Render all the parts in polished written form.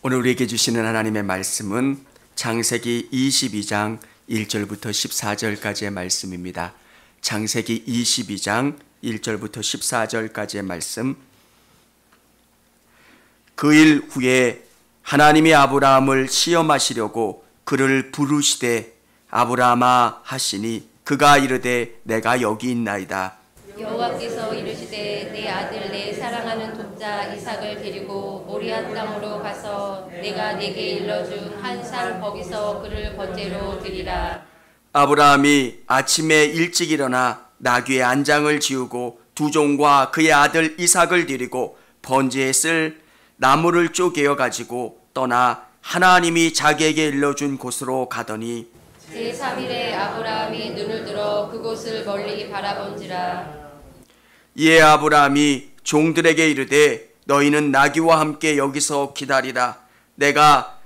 오늘 우리에게 주시는 하나님의 말씀은 창세기 22장 1절부터 14절까지의 말씀입니다. 창세기 22장 1절부터 14절까지의 말씀. 그 일 후에 하나님이 아브라함을 시험하시려고 그를 부르시되 아브라함아 하시니 그가 이르되 내가 여기 있나이다. 여호와께서 이르시되 내 아들 내 사랑하는 독자 이삭을 데리고 모리아 땅으로 가서 내가 네게 일러준 한 산 거기서 그를 번제로 드리라. 아브라함이 아침에 일찍 일어나 나귀의 안장을 지우고 두 종과 그의 아들 이삭을 데리고 번제에 쓸 나무를 쪼개어 가지고 떠나 하나님이 자기에게 일러준 곳으로 가더니 제3일에 아브라함이 눈을 들어 그곳을 멀리 바라본지라. 이에 아브라함이 종들에게 이르되 너희는 나귀와 함께 여기서 기다리라. 내가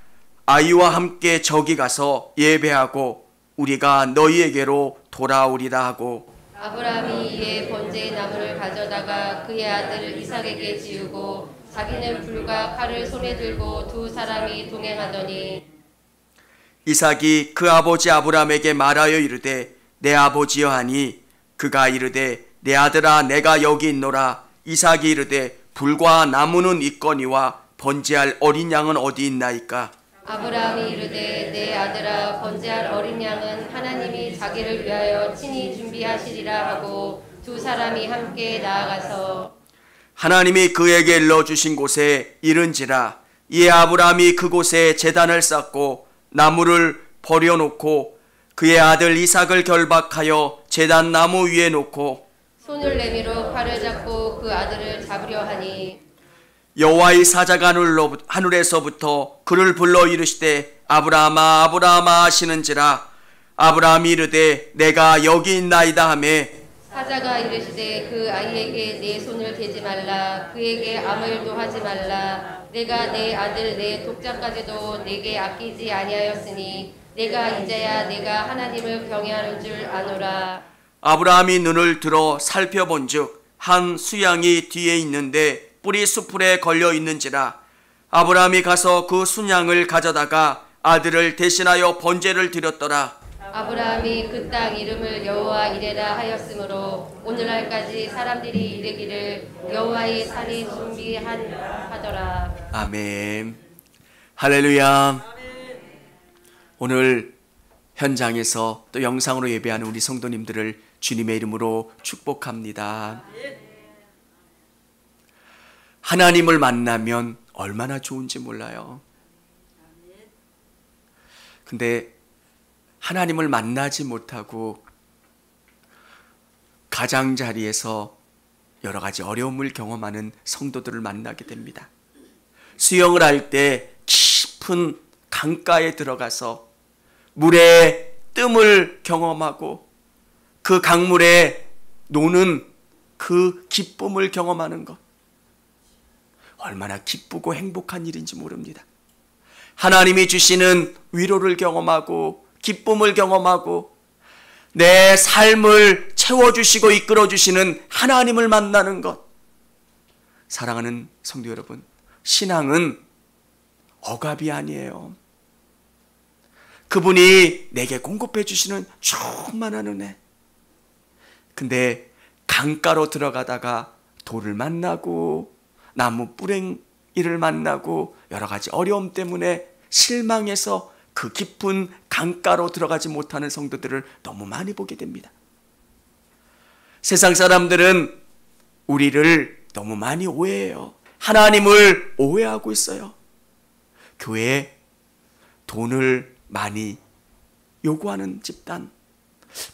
아이와 함께 저기 가서 예배하고 우리가 너희에게로 돌아오리라 하고 아브라함이 이에 번제의 나무를 가져다가 그의 아들 이삭에게 지우고 자기는 불과 칼을 손에 들고 두 사람이 동행하더니 이삭이 그 아버지 아브라함에게 말하여 이르되 내 아버지여 하니 그가 이르되 내 아들아 내가 여기 있노라. 이삭이 이르되 불과 나무는 있거니와 번제할 어린 양은 어디 있나이까. 아브라함이 이르되 내 아들아 번제할 어린 양은 하나님이 자기를 위하여 친히 준비하시리라 하고 두 사람이 함께 나아가서 하나님이 그에게 일러주신 곳에 이른지라. 이에 아브라함이 그곳에 제단을 쌓고 나무를 버려놓고 그의 아들 이삭을 결박하여 제단 나무 위에 놓고 손을 내밀어 팔을 잡고 그 아들을 잡으려 하니 여호와의 사자가 하늘에서부터 그를 불러 이르시되 아브라함아 아브라함아 하시는지라. 아브라함이 이르되 내가 여기 있나이다 하매 사자가 이르시되 그 아이에게 내 손을 대지 말라. 그에게 아무 일도 하지 말라. 내가 내 아들 내 독자까지도 내게 아끼지 아니하였으니 내가 이제야 내가 하나님을 경외하는 줄 아노라. 아브라함이 눈을 들어 살펴본즉 한 수양이 뒤에 있는데 뿔이 수풀에 걸려 있는지라. 아브라함이 가서 그 순양을 가져다가 아들을 대신하여 번제를 드렸더라. 아브라함이 그 땅 이름을 여호와 이레라 하였으므로 오늘날까지 사람들이 이르기를 여호와의 산이 준비하더라. 아멘. 할렐루야. 오늘 현장에서 또 영상으로 예배하는 우리 성도님들을 주님의 이름으로 축복합니다. 하나님을 만나면 얼마나 좋은지 몰라요. 근데 하나님을 만나지 못하고 가장자리에서 여러 가지 어려움을 경험하는 성도들을 만나게 됩니다. 수영을 할 때 깊은 강가에 들어가서 물의 뜸을 경험하고 그 강물에 노는 그 기쁨을 경험하는 것, 얼마나 기쁘고 행복한 일인지 모릅니다. 하나님이 주시는 위로를 경험하고 기쁨을 경험하고 내 삶을 채워주시고 이끌어주시는 하나님을 만나는 것. 사랑하는 성도 여러분, 신앙은 억압이 아니에요. 그분이 내게 공급해 주시는 충만한 은혜. 근데 강가로 들어가다가 돌을 만나고 나무 뿌랭이를 만나고 여러 가지 어려움 때문에 실망해서 그 깊은 강가로 들어가지 못하는 성도들을 너무 많이 보게 됩니다. 세상 사람들은 우리를 너무 많이 오해해요. 하나님을 오해하고 있어요. 교회에 돈을 많이 요구하는 집단.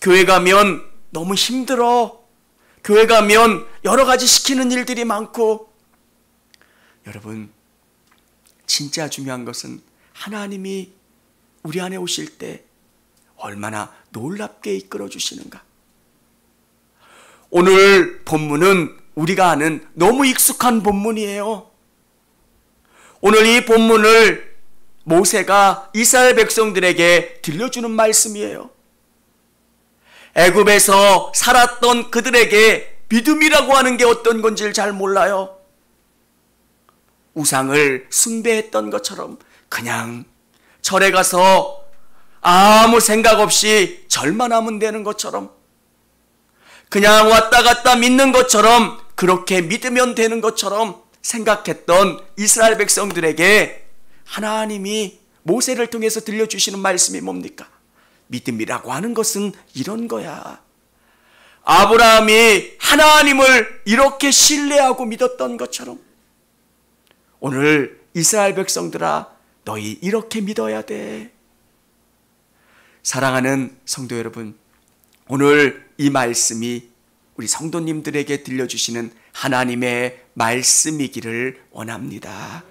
교회 가면 너무 힘들어. 교회 가면 여러 가지 시키는 일들이 많고. 여러분, 진짜 중요한 것은 하나님이 우리 안에 오실 때 얼마나 놀랍게 이끌어 주시는가. 오늘 본문은 우리가 아는 너무 익숙한 본문이에요. 오늘 이 본문을 모세가 이스라엘 백성들에게 들려주는 말씀이에요. 애굽에서 살았던 그들에게 믿음이라고 하는 게 어떤 건지를 잘 몰라요. 우상을 숭배했던 것처럼 그냥 절에 가서 아무 생각 없이 절만 하면 되는 것처럼, 그냥 왔다 갔다 믿는 것처럼, 그렇게 믿으면 되는 것처럼 생각했던 이스라엘 백성들에게 하나님이 모세를 통해서 들려주시는 말씀이 뭡니까? 믿음이라고 하는 것은 이런 거야. 아브라함이 하나님을 이렇게 신뢰하고 믿었던 것처럼 오늘 이스라엘 백성들아, 너희 이렇게 믿어야 돼. 사랑하는 성도 여러분, 오늘 이 말씀이 우리 성도님들에게 들려주시는 하나님의 말씀이기를 원합니다.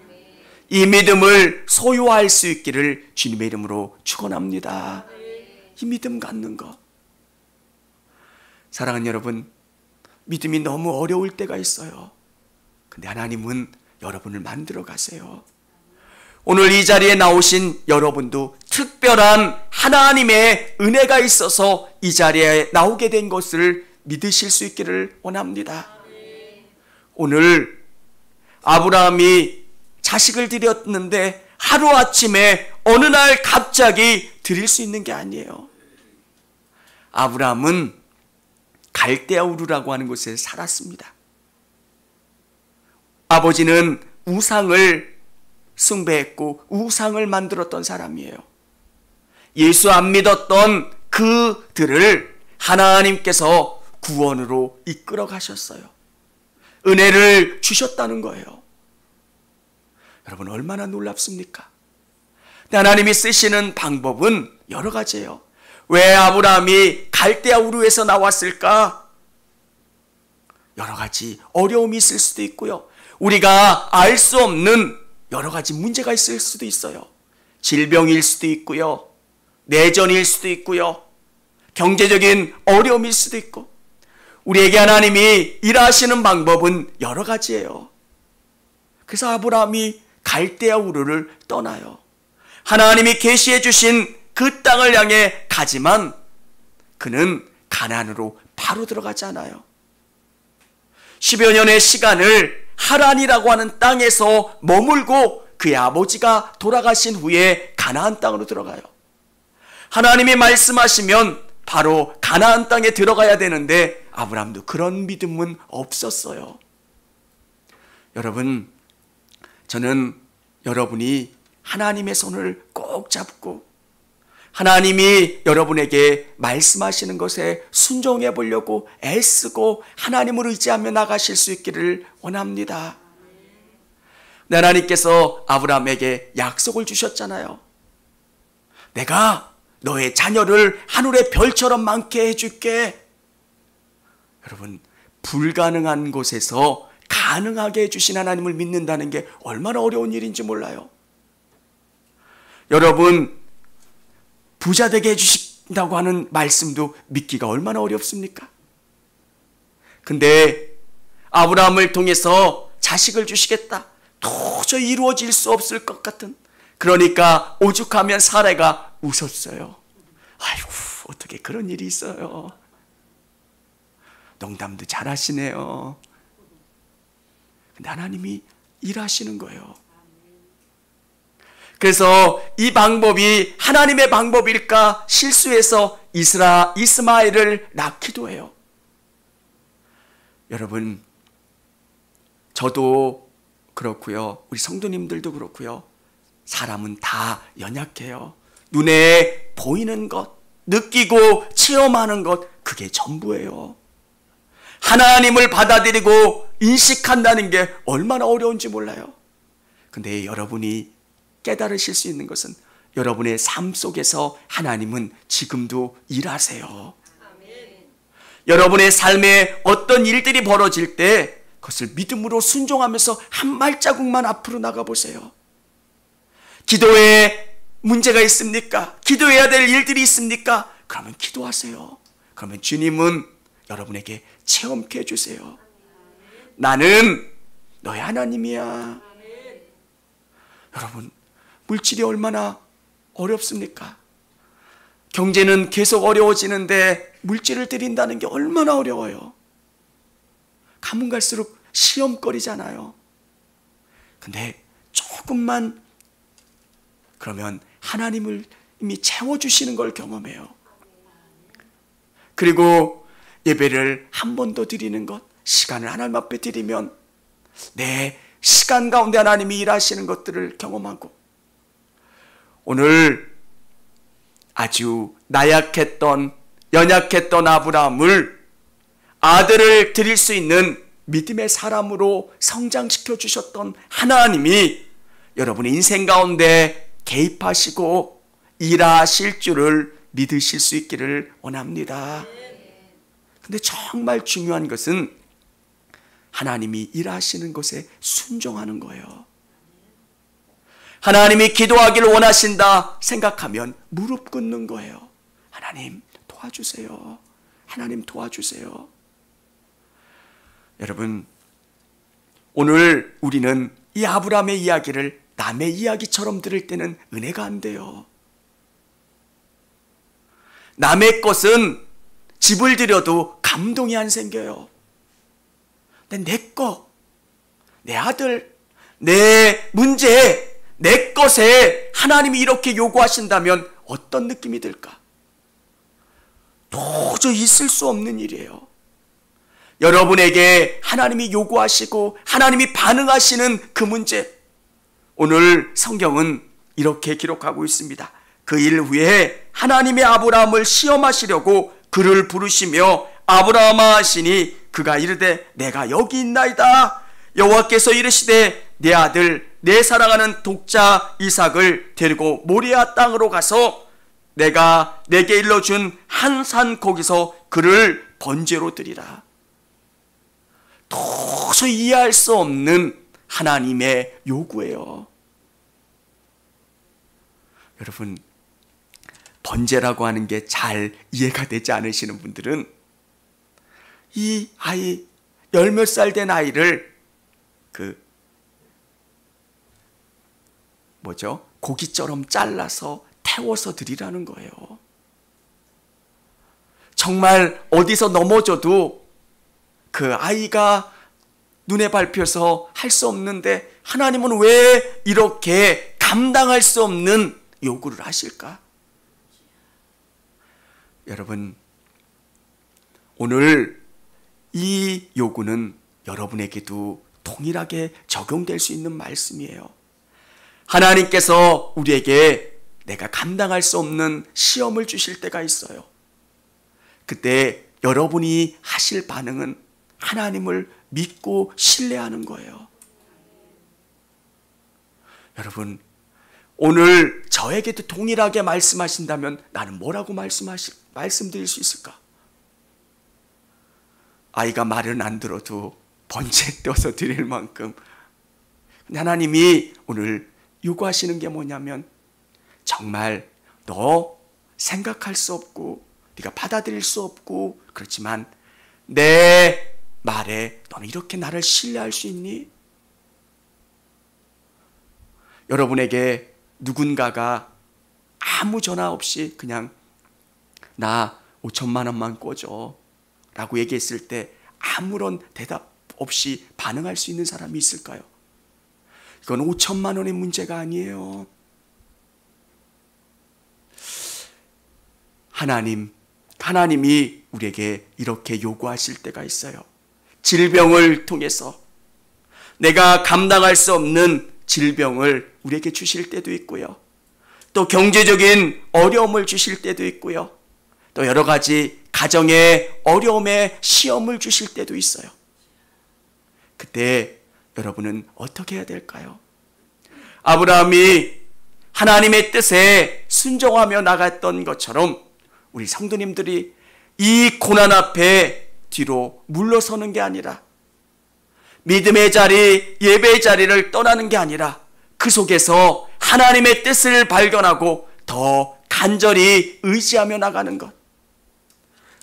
이 믿음을 소유할 수 있기를 주님의 이름으로 축원합니다. 이 믿음 갖는 것. 사랑하는 여러분, 믿음이 너무 어려울 때가 있어요. 근데 하나님은 여러분을 만들어 가세요. 오늘 이 자리에 나오신 여러분도 특별한 하나님의 은혜가 있어서 이 자리에 나오게 된 것을 믿으실 수 있기를 원합니다. 오늘 아브라함이 자식을 드렸는데 하루아침에 어느 날 갑자기 드릴 수 있는 게 아니에요. 아브라함은 갈대아 우르라고 하는 곳에 살았습니다. 아버지는 우상을 숭배했고 우상을 만들었던 사람이에요. 예수 안 믿었던 그들을 하나님께서 구원으로 이끌어 가셨어요. 은혜를 주셨다는 거예요. 여러분, 얼마나 놀랍습니까? 하나님이 쓰시는 방법은 여러 가지예요. 왜 아브라함이 갈대아 우르에서 나왔을까? 여러 가지 어려움이 있을 수도 있고요. 우리가 알 수 없는 여러 가지 문제가 있을 수도 있어요. 질병일 수도 있고요. 내전일 수도 있고요. 경제적인 어려움일 수도 있고. 우리에게 하나님이 일하시는 방법은 여러 가지예요. 그래서 아브라함이 갈대아 우르를 떠나요. 하나님이 계시해 주신 그 땅을 향해 가지만 그는 가나안으로 바로 들어가지 않아요. 10여 년의 시간을 하란이라고 하는 땅에서 머물고 그의 아버지가 돌아가신 후에 가나안 땅으로 들어가요. 하나님이 말씀하시면 바로 가나안 땅에 들어가야 되는데 아브라함도 그런 믿음은 없었어요. 여러분, 저는 여러분이 하나님의 손을 꼭 잡고 하나님이 여러분에게 말씀하시는 것에 순종해 보려고 애쓰고 하나님을 의지하며 나가실 수 있기를 원합니다. 하나님께서 아브라함에게 약속을 주셨잖아요. 내가 너의 자녀를 하늘의 별처럼 많게 해줄게. 여러분, 불가능한 곳에서 가능하게 해주신 하나님을 믿는다는 게 얼마나 어려운 일인지 몰라요. 여러분, 부자 되게 해주신다고 하는 말씀도 믿기가 얼마나 어렵습니까? 근데 아브라함을 통해서 자식을 주시겠다. 도저히 이루어질 수 없을 것 같은, 그러니까 오죽하면 사라가 웃었어요. 아이고, 어떻게 그런 일이 있어요. 농담도 잘하시네요. 근데 하나님이 일하시는 거예요. 그래서 이 방법이 하나님의 방법일까 실수해서 이스마엘을 낳기도 해요. 여러분, 저도 그렇고요. 우리 성도님들도 그렇고요. 사람은 다 연약해요. 눈에 보이는 것, 느끼고 체험하는 것, 그게 전부예요. 하나님을 받아들이고 인식한다는 게 얼마나 어려운지 몰라요. 근데 여러분이 깨달으실 수 있는 것은 여러분의 삶 속에서 하나님은 지금도 일하세요. 여러분의 삶에 어떤 일들이 벌어질 때 그것을 믿음으로 순종하면서 한 발자국만 앞으로 나가보세요. 기도에 문제가 있습니까? 기도해야 될 일들이 있습니까? 그러면 기도하세요. 그러면 주님은 여러분에게 체험케 해주세요. 나는 너의 하나님이야. 여러분, 물질이 얼마나 어렵습니까? 경제는 계속 어려워지는데 물질을 드린다는 게 얼마나 어려워요. 가면 갈수록 시험거리잖아요. 근데 조금만, 그러면 하나님을 이미 채워주시는 걸 경험해요. 그리고 예배를 한 번 더 드리는 것, 시간을 하나님 앞에 드리면 내 시간 가운데 하나님이 일하시는 것들을 경험하고, 오늘 아주 나약했던, 연약했던 아브라함을 아들을 드릴 수 있는 믿음의 사람으로 성장시켜 주셨던 하나님이 여러분의 인생 가운데 개입하시고 일하실 줄을 믿으실 수 있기를 원합니다. 근데 정말 중요한 것은 하나님이 일하시는 것에 순종하는 거예요. 하나님이 기도하기를 원하신다 생각하면 무릎 꿇는 거예요. 하나님 도와주세요. 하나님 도와주세요. 여러분, 오늘 우리는 이 아브라함의 이야기를 남의 이야기처럼 들을 때는 은혜가 안 돼요. 남의 것은 집을 들여도 감동이 안 생겨요. 근데 내 거, 내 아들, 내 문제, 내 것에 하나님이 이렇게 요구하신다면 어떤 느낌이 들까? 도저히 있을 수 없는 일이에요. 여러분에게 하나님이 요구하시고 하나님이 반응하시는 그 문제, 오늘 성경은 이렇게 기록하고 있습니다. 그 일 후에 하나님의 아브라함을 시험하시려고 그를 부르시며 아브라함아 하시니 그가 이르되 내가 여기 있나이다. 여호와께서 이르시되 내 아들 내 사랑하는 독자 이삭을 데리고 모리아 땅으로 가서 내가 내게 일러준 한 산 거기서 그를 번제로 드리라. 도저히 이해할 수 없는 하나님의 요구예요. 여러분, 번제라고 하는 게 잘 이해가 되지 않으시는 분들은 이 아이, 열 몇 살 된 아이를 고기처럼 잘라서 태워서 드리라는 거예요. 정말 어디서 넘어져도 그 아이가 눈에 밟혀서 할 수 없는데 하나님은 왜 이렇게 감당할 수 없는 요구를 하실까? 여러분, 오늘 이 요구는 여러분에게도 동일하게 적용될 수 있는 말씀이에요. 하나님께서 우리에게 내가 감당할 수 없는 시험을 주실 때가 있어요. 그때 여러분이 하실 반응은 하나님을 믿고 신뢰하는 거예요. 여러분, 오늘 저에게도 동일하게 말씀하신다면 나는 뭐라고 말씀드릴 수 있을까? 아이가 말은 안 들어도 번제 떠서 드릴 만큼. 근데 하나님이 오늘 요구하시는 게 뭐냐면, 정말 너 생각할 수 없고 네가 받아들일 수 없고 그렇지만 내 말에 너는 이렇게 나를 신뢰할 수 있니? 여러분에게 누군가가 아무 전화 없이 그냥 나 5천만 원만 꿔줘 라고 얘기했을 때 아무런 대답 없이 반응할 수 있는 사람이 있을까요? 이건 5천만 원의 문제가 아니에요. 하나님이 우리에게 이렇게 요구하실 때가 있어요. 질병을 통해서 내가 감당할 수 없는 질병을 우리에게 주실 때도 있고요. 또 경제적인 어려움을 주실 때도 있고요. 또 여러 가지 가정의 어려움에 시험을 주실 때도 있어요. 그때 여러분은 어떻게 해야 될까요? 아브라함이 하나님의 뜻에 순종하며 나갔던 것처럼 우리 성도님들이 이 고난 앞에 뒤로 물러서는 게 아니라, 믿음의 자리, 예배의 자리를 떠나는 게 아니라 그 속에서 하나님의 뜻을 발견하고 더 간절히 의지하며 나가는 것.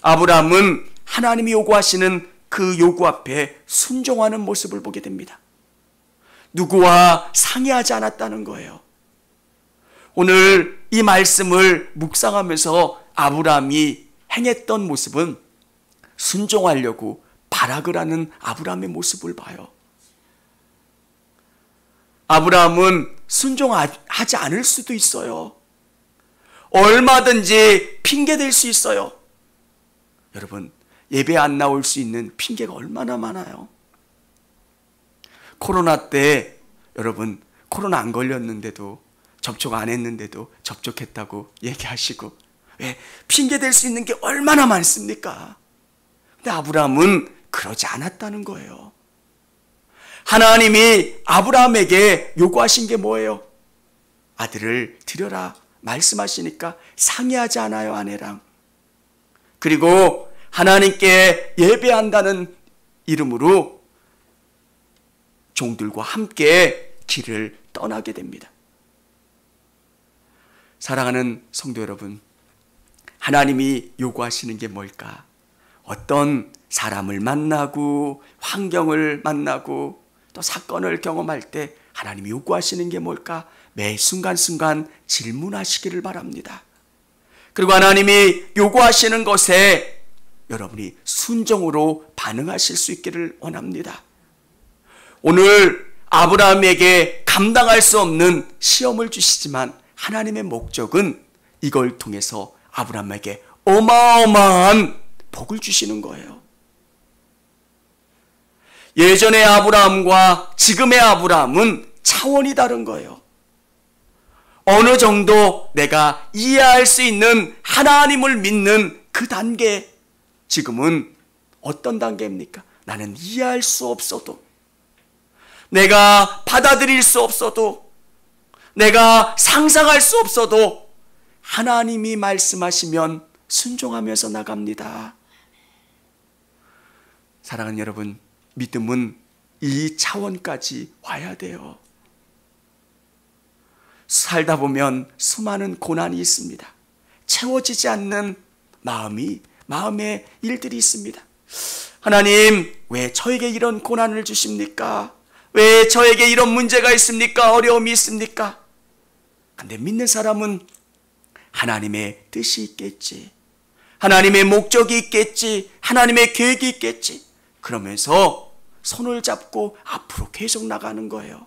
아브라함은 하나님이 요구하시는 그 요구 앞에 순종하는 모습을 보게 됩니다. 누구와 상의하지 않았다는 거예요. 오늘 이 말씀을 묵상하면서 아브라함이 행했던 모습은 순종하려고 발악을 하는 아브라함의 모습을 봐요. 아브라함은 순종하지 않을 수도 있어요. 얼마든지 핑계댈 수 있어요. 여러분, 예배 안 나올 수 있는 핑계가 얼마나 많아요. 코로나 때 여러분 코로나 안 걸렸는데도, 접촉 안 했는데도 접촉했다고 얘기하시고, 왜? 핑계댈 수 있는 게 얼마나 많습니까? 근데 아브라함은 그러지 않았다는 거예요. 하나님이 아브라함에게 요구하신 게 뭐예요? 아들을 드려라 말씀하시니까 상의하지 않아요, 아내랑. 그리고 하나님께 예배한다는 이름으로 종들과 함께 길을 떠나게 됩니다. 사랑하는 성도 여러분, 하나님이 요구하시는 게 뭘까? 어떤 사람을 만나고 환경을 만나고 또 사건을 경험할 때 하나님이 요구하시는 게 뭘까? 매 순간순간 질문하시기를 바랍니다. 그리고 하나님이 요구하시는 것에 여러분이 순종으로 반응하실 수 있기를 원합니다. 오늘 아브라함에게 감당할 수 없는 시험을 주시지만 하나님의 목적은 이걸 통해서 아브라함에게 어마어마한 복을 주시는 거예요. 예전의 아브라함과 지금의 아브라함은 차원이 다른 거예요. 어느 정도 내가 이해할 수 있는 하나님을 믿는 그 단계, 지금은 어떤 단계입니까? 나는 이해할 수 없어도, 내가 받아들일 수 없어도, 내가 상상할 수 없어도 하나님이 말씀하시면 순종하면서 나갑니다. 사랑하는 여러분, 믿음은 이 차원까지 와야 돼요. 살다 보면 수많은 고난이 있습니다. 채워지지 않는 마음의 일들이 있습니다. 하나님, 왜 저에게 이런 고난을 주십니까? 왜 저에게 이런 문제가 있습니까? 어려움이 있습니까? 근데 믿는 사람은 하나님의 뜻이 있겠지, 하나님의 목적이 있겠지, 하나님의 계획이 있겠지, 그러면서 손을 잡고 앞으로 계속 나가는 거예요.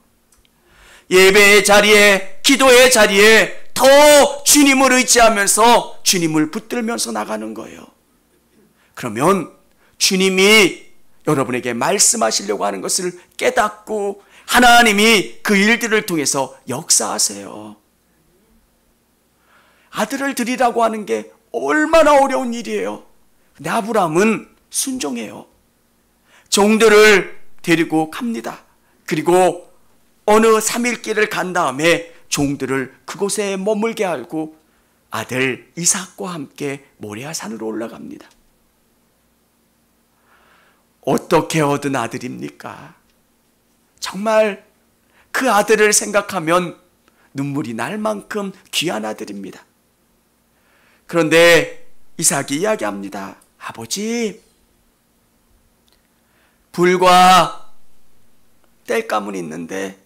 예배의 자리에, 기도의 자리에 더 주님을 의지하면서 주님을 붙들면서 나가는 거예요. 그러면 주님이 여러분에게 말씀하시려고 하는 것을 깨닫고 하나님이 그 일들을 통해서 역사하세요. 아들을 드리라고 하는 게 얼마나 어려운 일이에요. 근데 아브라함은 순종해요. 종들을 데리고 갑니다. 그리고 어느 3일 길을 간 다음에 종들을 그곳에 머물게 하고 아들 이삭과 함께 모리아산으로 올라갑니다. 어떻게 얻은 아들입니까? 정말 그 아들을 생각하면 눈물이 날 만큼 귀한 아들입니다. 그런데 이삭이 이야기합니다. 아버지, 불과 땔감은 있는데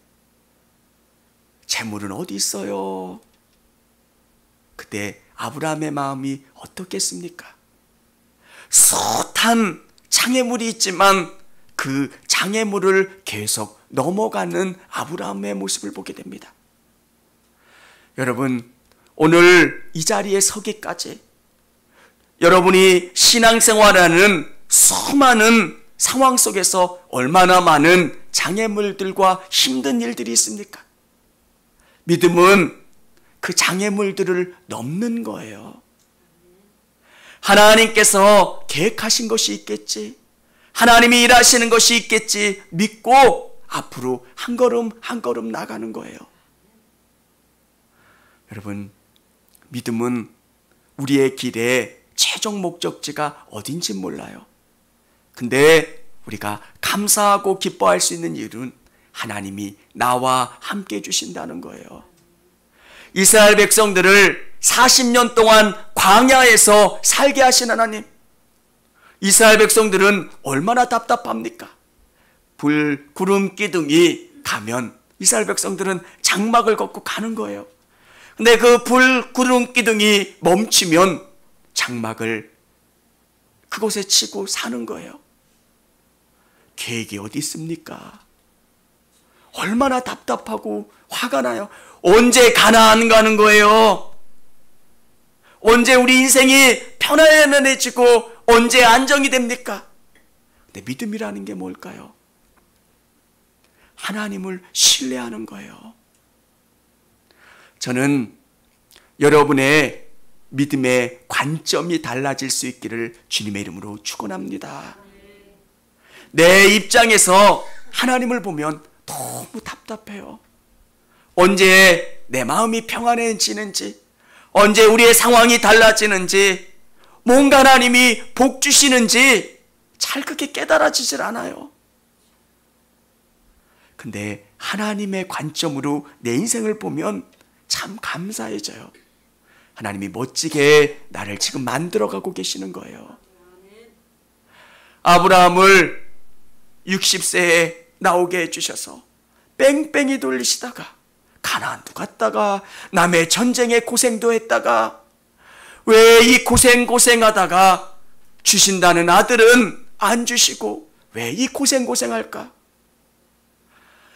재물은 어디 있어요? 그때 아브라함의 마음이 어떻겠습니까? 숱한 장애물이 있지만 그 장애물을 계속 넘어가는 아브라함의 모습을 보게 됩니다. 여러분, 오늘 이 자리에 서기까지 여러분이 신앙생활하는 수많은 상황 속에서 얼마나 많은 장애물들과 힘든 일들이 있습니까? 믿음은 그 장애물들을 넘는 거예요. 하나님께서 계획하신 것이 있겠지, 하나님이 일하시는 것이 있겠지 믿고 앞으로 한 걸음 한 걸음 나가는 거예요. 여러분, 믿음은 우리의 길의 최종 목적지가 어딘지 몰라요. 근데 우리가 감사하고 기뻐할 수 있는 이유는 하나님이 나와 함께 해주신다는 거예요. 이스라엘 백성들을 40년 동안 광야에서 살게 하신 하나님, 이스라엘 백성들은 얼마나 답답합니까? 불, 구름, 기둥이 가면 이스라엘 백성들은 장막을 걷고 가는 거예요. 근데 그 불, 구름, 기둥이 멈추면 장막을 그곳에 치고 사는 거예요. 계획이 어디 있습니까? 얼마나 답답하고 화가 나요. 언제 가나안 가는 거예요? 언제 우리 인생이 편안해지고 언제 안정이 됩니까? 근데 믿음이라는 게 뭘까요? 하나님을 신뢰하는 거예요. 저는 여러분의 믿음의 관점이 달라질 수 있기를 주님의 이름으로 축원합니다. 내 입장에서 하나님을 보면 너무 답답해요. 언제 내 마음이 평안해지는지, 언제 우리의 상황이 달라지는지, 뭔가 하나님이 복 주시는지 잘 그렇게 깨달아지질 않아요. 근데 하나님의 관점으로 내 인생을 보면 참 감사해져요. 하나님이 멋지게 나를 지금 만들어가고 계시는 거예요. 아브라함을 60세에 나오게 해주셔서 뺑뺑이 돌리시다가 가나안도 갔다가 남의 전쟁에 고생도 했다가 왜 이 고생하다가 주신다는 아들은 안 주시고 왜 이 고생할까?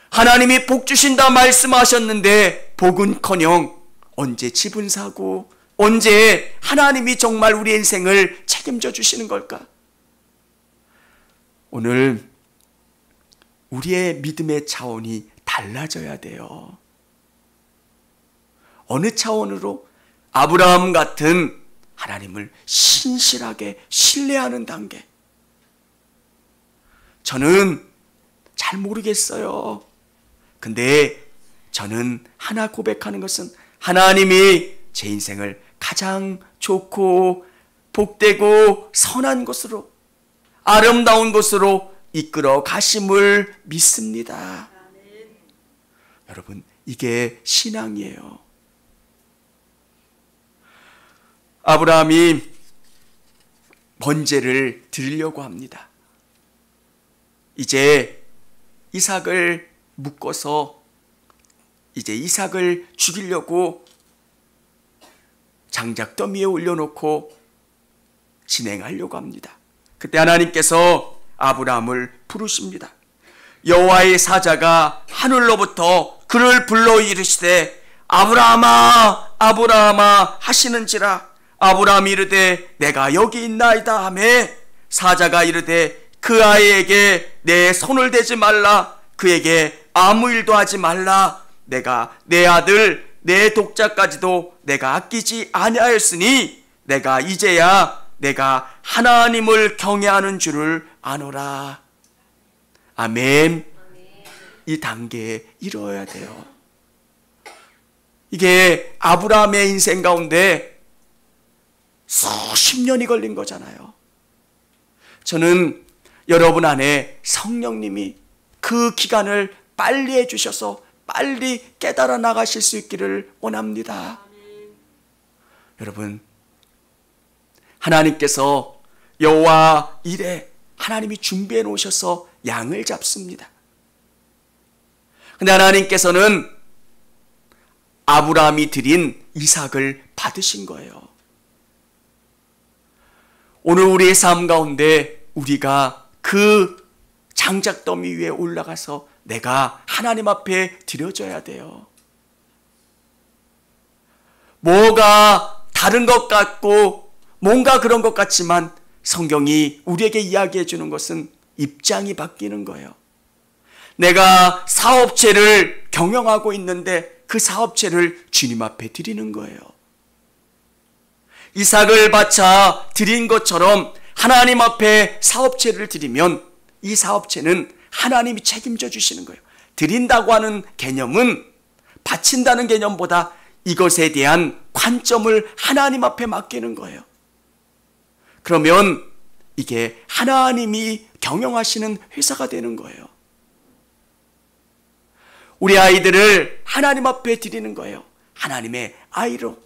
하나님이 복 주신다 말씀하셨는데 복은커녕 언제 집은 사고 언제 하나님이 정말 우리 인생을 책임져 주시는 걸까? 오늘 우리의 믿음의 차원이 달라져야 돼요. 어느 차원으로? 아브라함 같은 하나님을 신실하게 신뢰하는 단계. 저는 잘 모르겠어요. 근데 저는 하나 고백하는 것은 하나님이 제 인생을 가장 좋고 복되고 선한 곳으로, 아름다운 곳으로 이끌어 가심을 믿습니다. 여러분, 이게 신앙이에요. 아브라함이 번제를 드리려고 합니다. 이제 이삭을 묶어서 이제 이삭을 죽이려고 장작더미에 올려놓고 진행하려고 합니다. 그때 하나님께서 아브라함을 부르십니다. 여호와의 사자가 하늘로부터 그를 불러 이르시되 아브라함아 아브라함아 하시는지라. 아브라함이 이르되 내가 여기 있나이다 하매 사자가 이르되 그 아이에게 내 손을 대지 말라. 그에게 아무 일도 하지 말라. 내가 내 아들 내 독자까지도 내가 아끼지 아니하였으니 내가 이제야 내가 하나님을 경외하는 줄을 아노라. 아멘. 이 단계에 이루어야 돼요. 이게 아브라함의 인생 가운데 수십 년이 걸린 거잖아요. 저는 여러분 안에 성령님이 그 기간을 빨리 해주셔서 빨리 깨달아 나가실 수 있기를 원합니다. 여러분, 하나님께서 여호와 일에 하나님이 준비해 놓으셔서 양을 잡습니다. 근데 하나님께서는 아브라함이 드린 이삭을 받으신 거예요. 오늘 우리의 삶 가운데 우리가 그 장작더미 위에 올라가서 내가 하나님 앞에 드려져야 돼요. 뭐가 다른 것 같고 뭔가 그런 것 같지만 성경이 우리에게 이야기해 주는 것은 입장이 바뀌는 거예요. 내가 사업체를 경영하고 있는데 그 사업체를 주님 앞에 드리는 거예요. 이삭을 바쳐 드린 것처럼 하나님 앞에 사업체를 드리면 이 사업체는 하나님이 책임져 주시는 거예요. 드린다고 하는 개념은 바친다는 개념보다 이것에 대한 관점을 하나님 앞에 맡기는 거예요. 그러면 이게 하나님이 경영하시는 회사가 되는 거예요. 우리 아이들을 하나님 앞에 드리는 거예요. 하나님의 아이로.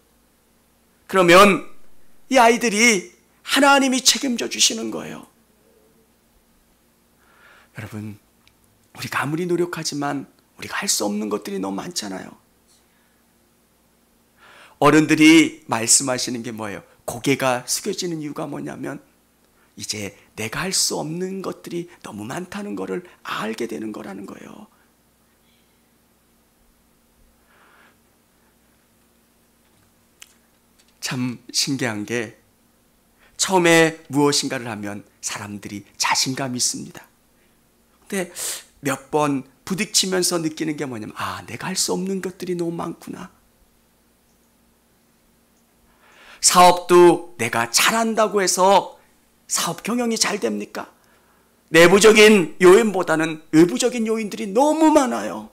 그러면 이 아이들이 하나님이 책임져 주시는 거예요. 여러분, 우리가 아무리 노력하지만 우리가 할 수 없는 것들이 너무 많잖아요. 어른들이 말씀하시는 게 뭐예요? 고개가 숙여지는 이유가 뭐냐면 이제 내가 할 수 없는 것들이 너무 많다는 것을 알게 되는 거라는 거예요. 참 신기한 게 처음에 무엇인가를 하면 사람들이 자신감이 있습니다. 근데 몇 번 부딪히면서 느끼는 게 뭐냐면 내가 할 수 없는 것들이 너무 많구나. 사업도 내가 잘한다고 해서 사업 경영이 잘 됩니까? 내부적인 요인보다는 외부적인 요인들이 너무 많아요.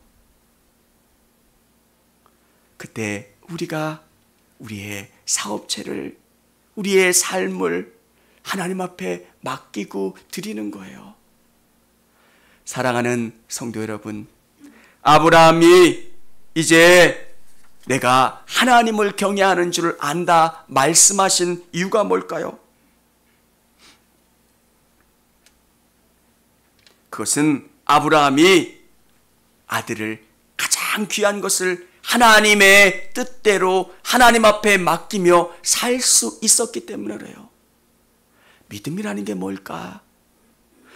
그때 우리가 우리의 사업체를, 우리의 삶을 하나님 앞에 맡기고 드리는 거예요. 사랑하는 성도 여러분, 아브라함이 이제 내가 하나님을 경외하는 줄 안다 말씀하신 이유가 뭘까요? 그것은 아브라함이 아들을 가장 귀한 것을 하나님의 뜻대로 하나님 앞에 맡기며 살 수 있었기 때문에 그래요. 믿음이라는 게 뭘까?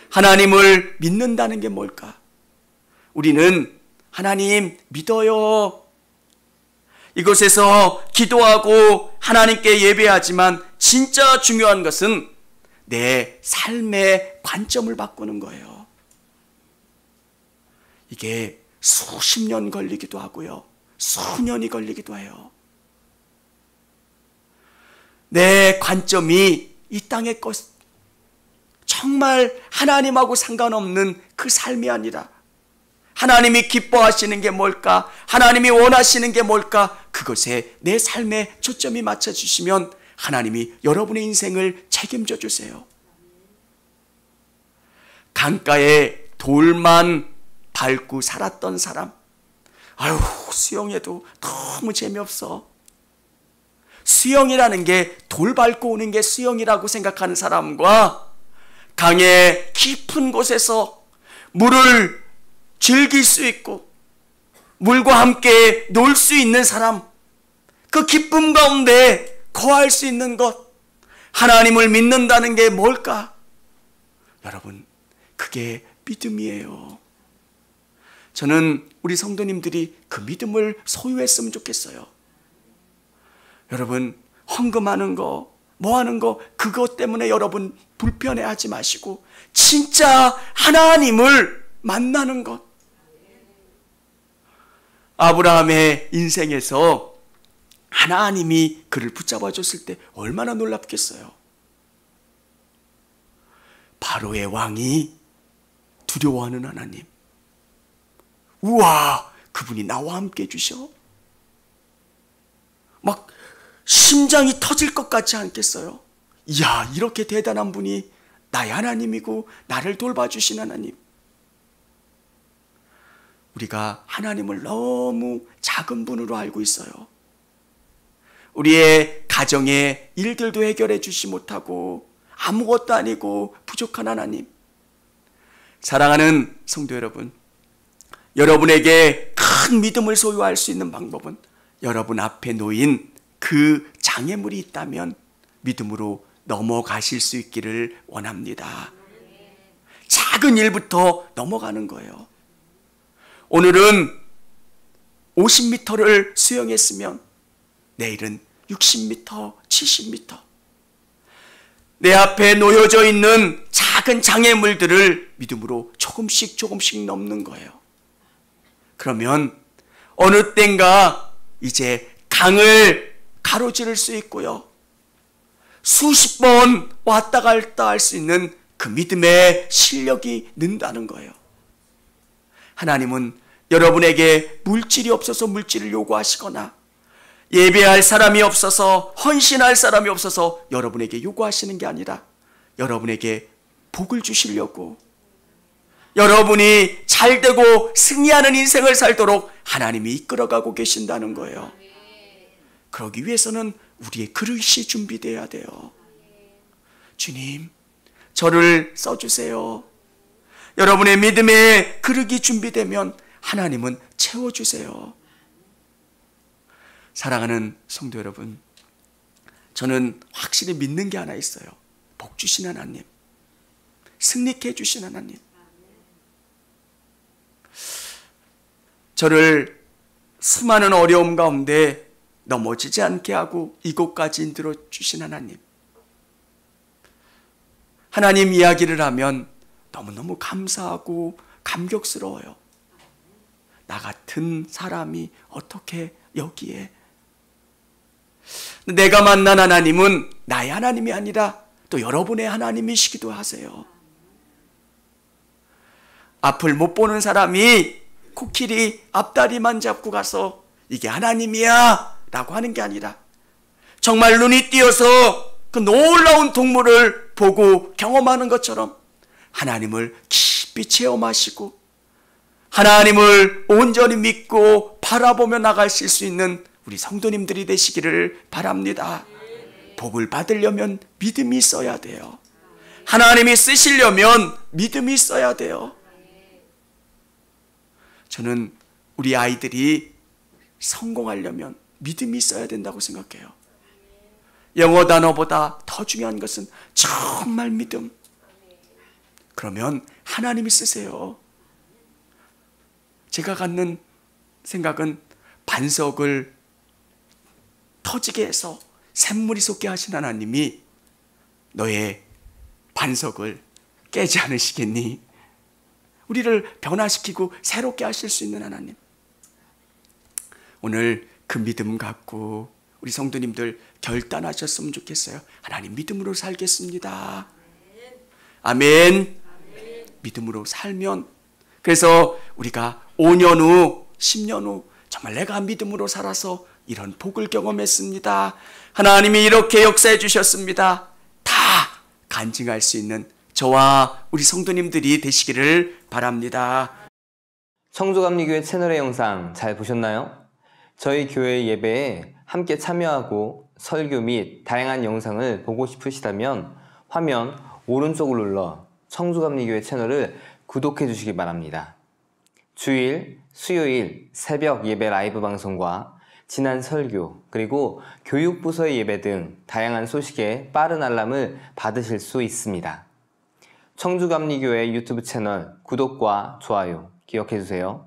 하나님을 믿는다는 게 뭘까? 우리는 하나님 믿어요. 이곳에서 기도하고 하나님께 예배하지만 진짜 중요한 것은 내 삶의 관점을 바꾸는 거예요. 이게 수십 년 걸리기도 하고요. 수년이 걸리기도 해요. 내 관점이 이 땅의 것, 정말 하나님하고 상관없는 그 삶이 아니라 하나님이 기뻐하시는 게 뭘까? 하나님이 원하시는 게 뭘까? 그것에 내 삶에 초점이 맞춰주시면 하나님이 여러분의 인생을 책임져 주세요. 강가에 돌만 밟고 살았던 사람, 수영해도 너무 재미없어. 수영이라는 게 돌 밟고 오는 게 수영이라고 생각하는 사람과 강의 깊은 곳에서 물을 즐길 수 있고 물과 함께 놀 수 있는 사람, 그 기쁨 가운데 거할 수 있는 것, 하나님을 믿는다는 게 뭘까? 여러분, 그게 믿음이에요. 저는 우리 성도님들이 그 믿음을 소유했으면 좋겠어요. 여러분, 헌금하는 거, 뭐 하는 거, 그것 때문에 여러분 불편해하지 마시고 진짜 하나님을 만나는 것. 아브라함의 인생에서 하나님이 그를 붙잡아 줬을 때 얼마나 놀랍겠어요. 바로의 왕이 두려워하는 하나님. 우와, 그분이 나와 함께 해주셔? 막 심장이 터질 것 같지 않겠어요? 이야, 이렇게 대단한 분이 나의 하나님이고 나를 돌봐주신 하나님. 우리가 하나님을 너무 작은 분으로 알고 있어요. 우리의 가정의 일들도 해결해 주지 못하고 아무것도 아니고 부족한 하나님. 사랑하는 성도 여러분, 여러분에게 큰 믿음을 소유할 수 있는 방법은 여러분 앞에 놓인 그 장애물이 있다면 믿음으로 넘어가실 수 있기를 원합니다. 작은 일부터 넘어가는 거예요. 오늘은 50m를 수영했으면 내일은 60m, 70m. 내 앞에 놓여져 있는 작은 장애물들을 믿음으로 조금씩 넘는 거예요. 그러면 어느 땐가 이제 강을 가로지를 수 있고요. 수십 번 왔다 갔다 할 수 있는 그 믿음의 실력이 는다는 거예요. 하나님은 여러분에게 물질이 없어서 물질을 요구하시거나 예배할 사람이 없어서, 헌신할 사람이 없어서 여러분에게 요구하시는 게 아니라 여러분에게 복을 주시려고, 여러분이 잘되고 승리하는 인생을 살도록 하나님이 이끌어가고 계신다는 거예요. 그러기 위해서는 우리의 그릇이 준비되어야 돼요. 주님, 저를 써주세요. 여러분의 믿음의 그릇이 준비되면 하나님은 채워주세요. 사랑하는 성도 여러분, 저는 확실히 믿는 게 하나 있어요. 복 주신 하나님, 승리케 해주신 하나님. 저를 수많은 어려움 가운데 넘어지지 않게 하고 이곳까지 인도해 주신 하나님. 하나님 이야기를 하면 너무너무 감사하고 감격스러워요. 나 같은 사람이 어떻게 여기에. 내가 만난 하나님은 나의 하나님이 아니라 또 여러분의 하나님이시기도 하세요. 앞을 못 보는 사람이 코끼리 앞다리만 잡고 가서 이게 하나님이야 라고 하는 게 아니라 정말 눈이 띄어서 그 놀라운 동물을 보고 경험하는 것처럼 하나님을 깊이 체험하시고 하나님을 온전히 믿고 바라보며 나가실 수 있는 우리 성도님들이 되시기를 바랍니다. 복을 받으려면 믿음이 있어야 돼요. 하나님이 쓰시려면 믿음이 있어야 돼요. 저는 우리 아이들이 성공하려면 믿음이 있어야 된다고 생각해요. 영어 단어보다 더 중요한 것은 정말 믿음. 그러면 하나님이 쓰세요. 제가 갖는 생각은 반석을 터지게 해서 샘물이 솟게 하신 하나님이 너의 반석을 깨지 않으시겠니? 우리를 변화시키고 새롭게 하실 수 있는 하나님. 오늘 그 믿음 갖고 우리 성도님들 결단하셨으면 좋겠어요. 하나님 믿음으로 살겠습니다. 아멘. 믿음으로 살면, 그래서 우리가 5년 후 10년 후 정말 내가 믿음으로 살아서 이런 복을 경험했습니다. 하나님이 이렇게 역사해 주셨습니다. 다 간증할 수 있는 저와 우리 성도님들이 되시기를 바랍니다. 청주감리교회 채널의 영상 잘 보셨나요? 저희 교회 예배에 함께 참여하고 설교 및 다양한 영상을 보고 싶으시다면 화면 오른쪽을 눌러 청주감리교회 채널을 구독해 주시기 바랍니다. 주일, 수요일 새벽 예배 라이브 방송과 지난 설교, 그리고 교육부서의 예배 등 다양한 소식에 빠른 알람을 받으실 수 있습니다. 청주감리교회 유튜브 채널 구독과 좋아요 기억해 주세요.